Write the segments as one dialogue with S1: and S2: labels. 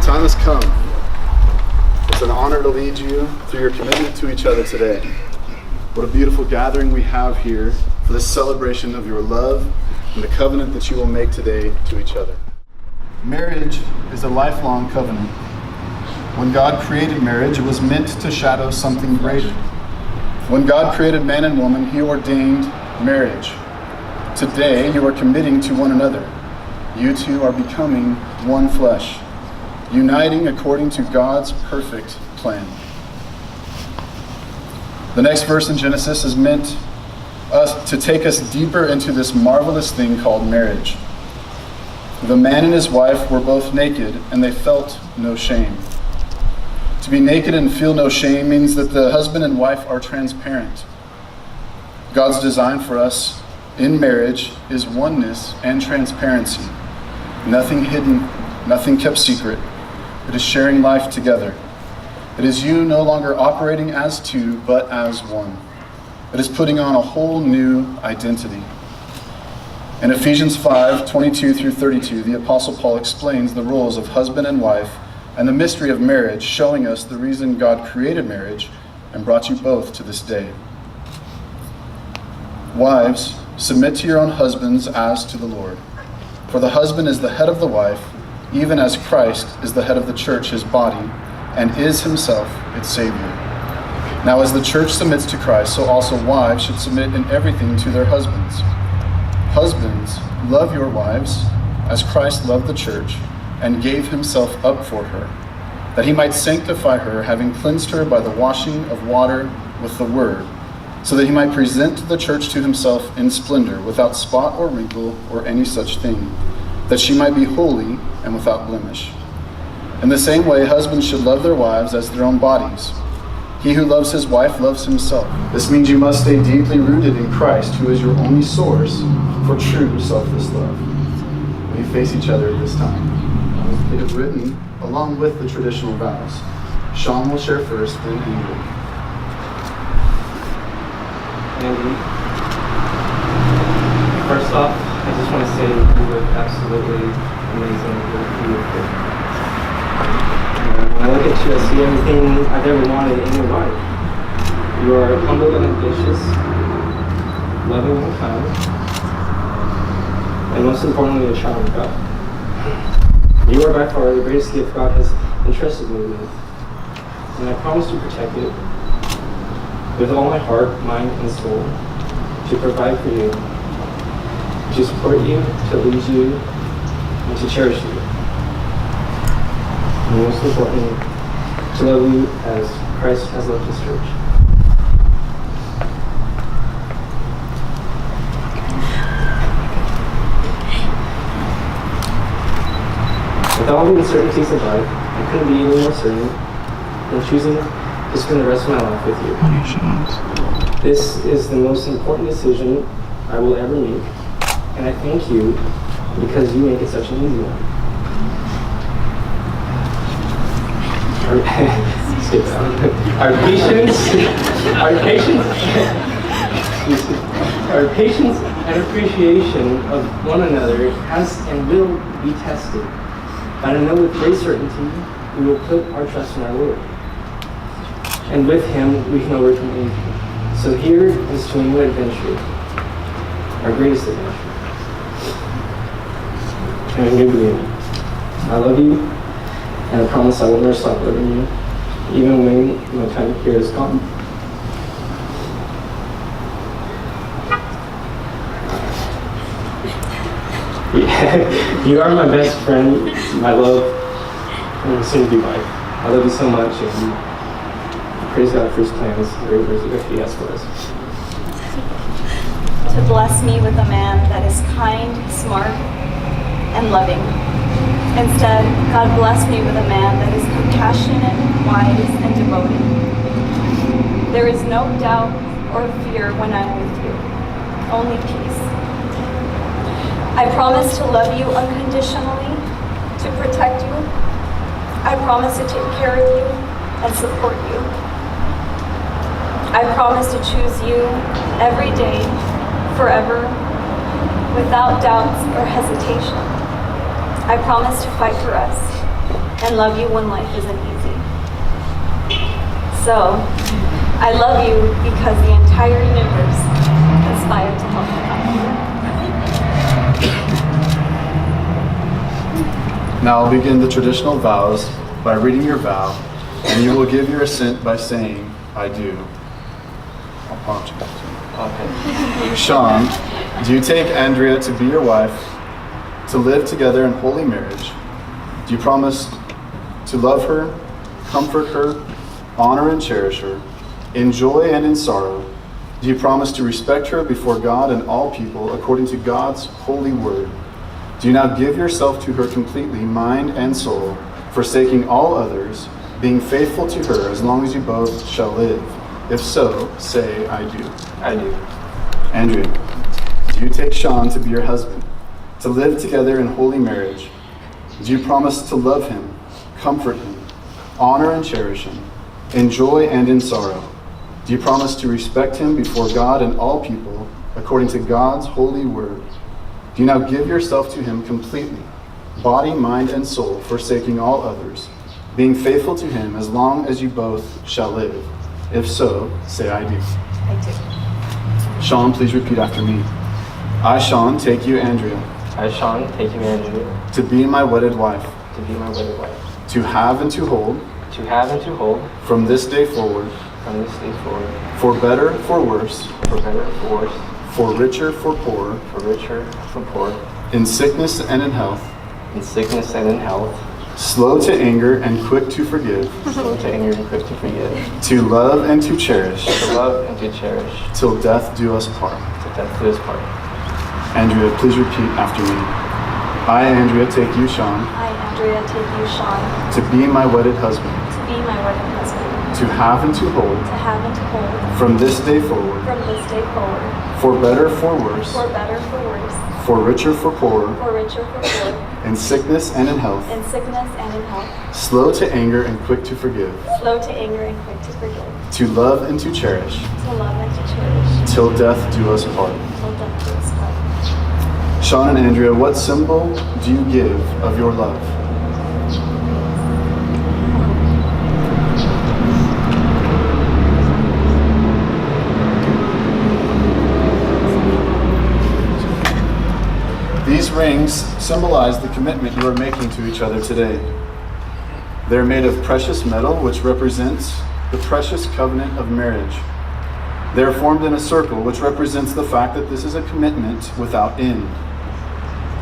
S1: Time has come. It's an honor to lead you through your commitment to each other today. What a beautiful gathering we have here for this celebration of your love and the covenant that you will make today to each other. Marriage is a lifelong covenant. When God created marriage, it was meant to shadow something greater. When God created man and woman, He ordained marriage. Today, you are committing to one another. You two are becoming one flesh, uniting according to God's perfect plan. The next verse in Genesis is meant to take us deeper into this marvelous thing called marriage. The man and his wife were both naked, and they felt no shame. To be naked and feel no shame means that the husband and wife are transparent. God's design for us in marriage is oneness and transparency. Nothing hidden, nothing kept secret. It is sharing life together. It is you no longer operating as two, but as one. It is putting on a whole new identity. In Ephesians 5:22-32, the Apostle Paul explains the roles of husband and wife and the mystery of marriage, showing us the reason God created marriage and brought you both to this day. Wives, submit to your own husbands as to the Lord. For the husband is the head of the wife, even as Christ is the head of the church, his body, and is himself its Savior. Now as the church submits to Christ, so also wives should submit in everything to their husbands. Husbands, love your wives as Christ loved the church and gave himself up for her, that he might sanctify her, having cleansed her by the washing of water with the word, so that he might present the church to himself in splendor, without spot or wrinkle or any such thing, that she might be holy and without blemish. In the same way, husbands should love their wives as their own bodies. He who loves his wife loves himself. This means you must stay deeply rooted in Christ, who is your only source for true selfless love. We face each other at this time. It is written along with the traditional vows. Shawn will share first, then Andrea.
S2: Andy, first off, I just want to say you look absolutely amazing. You look good. When I look at you, I see everything I've ever wanted in your life. You are humble and ambitious, loving and kind, and most importantly, a child of God. You are by far the greatest gift God has entrusted me with, and I promise to protect it with all my heart, mind, and soul, to provide for you, to support you, to lead you, and to cherish you. And most importantly, to love you as Christ has loved his church. With all the uncertainties of life, I couldn't be any more certain than choosing to spend the rest of my life with you. This is the most important decision I will ever make, and I thank you because you make it such an easy one. Our patience and appreciation of one another has and will be tested. But I know with great certainty we will put our trust in our Lord. And with him we can overcome anything. So here is to a new adventure, our greatest adventure, and a new beginning. I love you, and I promise I will never stop loving you, even when my time here is gone. You are my best friend, my love, and soon-to-be wife. I love you so much, and praise God for his plans, that he has for us.
S3: To bless me with a man that is kind, smart, and loving. Instead, God bless me with a man that is compassionate, wise, and devoted. There is no doubt or fear when I'm with you, only peace. I promise to love you unconditionally, to protect you. I promise to take care of you and support you. I promise to choose you every day, forever, without doubts or hesitation. I promise to fight for us and love you when life isn't easy. So, I love you because the entire universe conspired to help me out.
S1: Now I'll begin the traditional vows by reading your vow, and you will give your assent by saying, I do. I'll prompt you. Okay. Shawn, do you take Andrea to be your wife, to live together in holy marriage? Do you promise to love her, comfort her, honor and cherish her, in joy and in sorrow? Do you promise to respect her before God and all people according to God's holy word? Do you now give yourself to her completely, mind and soul, forsaking all others, being faithful to her as long as you both shall live? If so, say, I do.
S2: I do.
S1: Andrea, do you take Shawn to be your husband, to live together in holy marriage? Do you promise to love him, comfort him, honor and cherish him, in joy and in sorrow? Do you promise to respect him before God and all people according to God's holy word? Do you now give yourself to him completely, body, mind, and soul, forsaking all others, being faithful to him as long as you both shall live? If so, say, I do.
S3: I do.
S1: Shawn, please repeat after me. I, Shawn, take you, Andrea,
S2: I, Shawn, take you, Andrea,
S1: to be my wedded wife,
S2: to be my wedded wife,
S1: to have and to hold,
S2: from
S1: this day forward, for better, for worse,
S2: for better, for worse,
S1: for richer, for poorer, in sickness and in health, slow to anger and quick to forgive, to love and to cherish, till death do us part. Andrea, please repeat after me. I, Andrea, take you, Shawn,
S3: I, Andrea, take you, Shawn,
S1: to be my wedded husband,
S3: to be my wedded husband,
S1: to have and to hold, from this day forward, for better, for worse, for richer, for poorer, in sickness and in health, slow to anger and quick to forgive, to love and to cherish, till death do us part. Shawn and Andrea, what symbol do you give of your love? These rings symbolize the commitment you are making to each other today. They're made of precious metal, which represents the precious covenant of marriage. They're formed in a circle, which represents the fact that this is a commitment without end.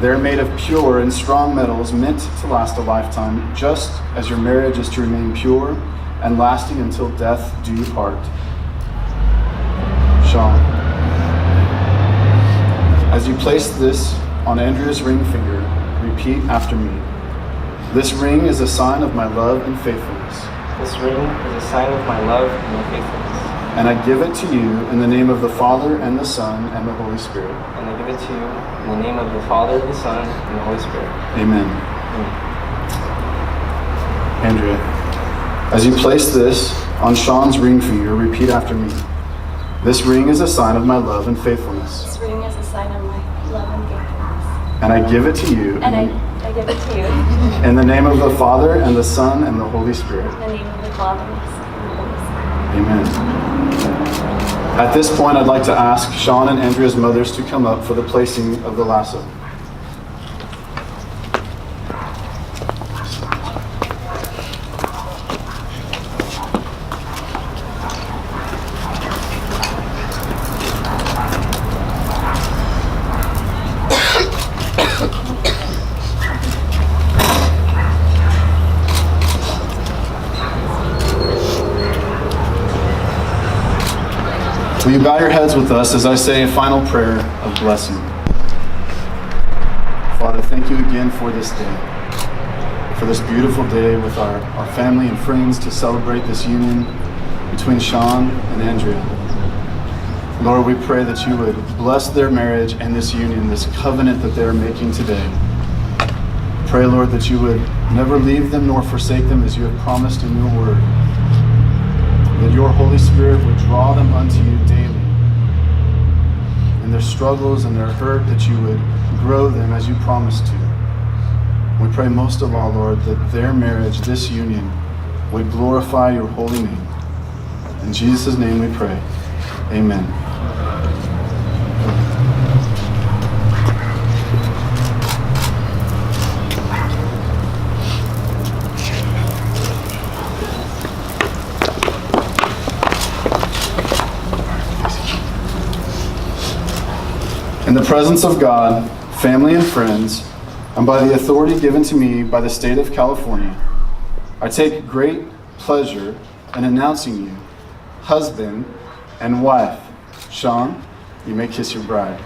S1: They're made of pure and strong metals meant to last a lifetime, just as your marriage is to remain pure and lasting until death do you part. Shawn, as you place this on Andrea's ring finger, repeat after me. This ring is a sign of my love and faithfulness. And I give it to you in the name of the Father and the Son and the Holy Spirit. Amen. Andrea, as you place this on Shawn's ring finger, repeat after me. This ring is a sign of my love and faithfulness. And I give it to you. In the name of the Father and the Son and the Holy Spirit. Amen. At this point, I'd like to ask Shawn and Andrea's mothers to come up for the placing of the lasso. Will you bow your heads with us as I say a final prayer of blessing? Father, thank you again for this day, for this beautiful day with our family and friends to celebrate this union between Shawn and Andrea. Lord, we pray that you would bless their marriage and this union, this covenant that they're making today. Pray, Lord, that you would never leave them nor forsake them as you have promised in your word. That your Holy Spirit would draw them unto you daily. In their struggles and their hurt, that you would grow them as you promised to. We pray most of all, Lord, that their marriage, this union, would glorify your holy name. In Jesus' name we pray. Amen. In the presence of God, family, and friends, and by the authority given to me by the state of California, I take great pleasure in announcing you husband and wife. Shawn, you may kiss your bride.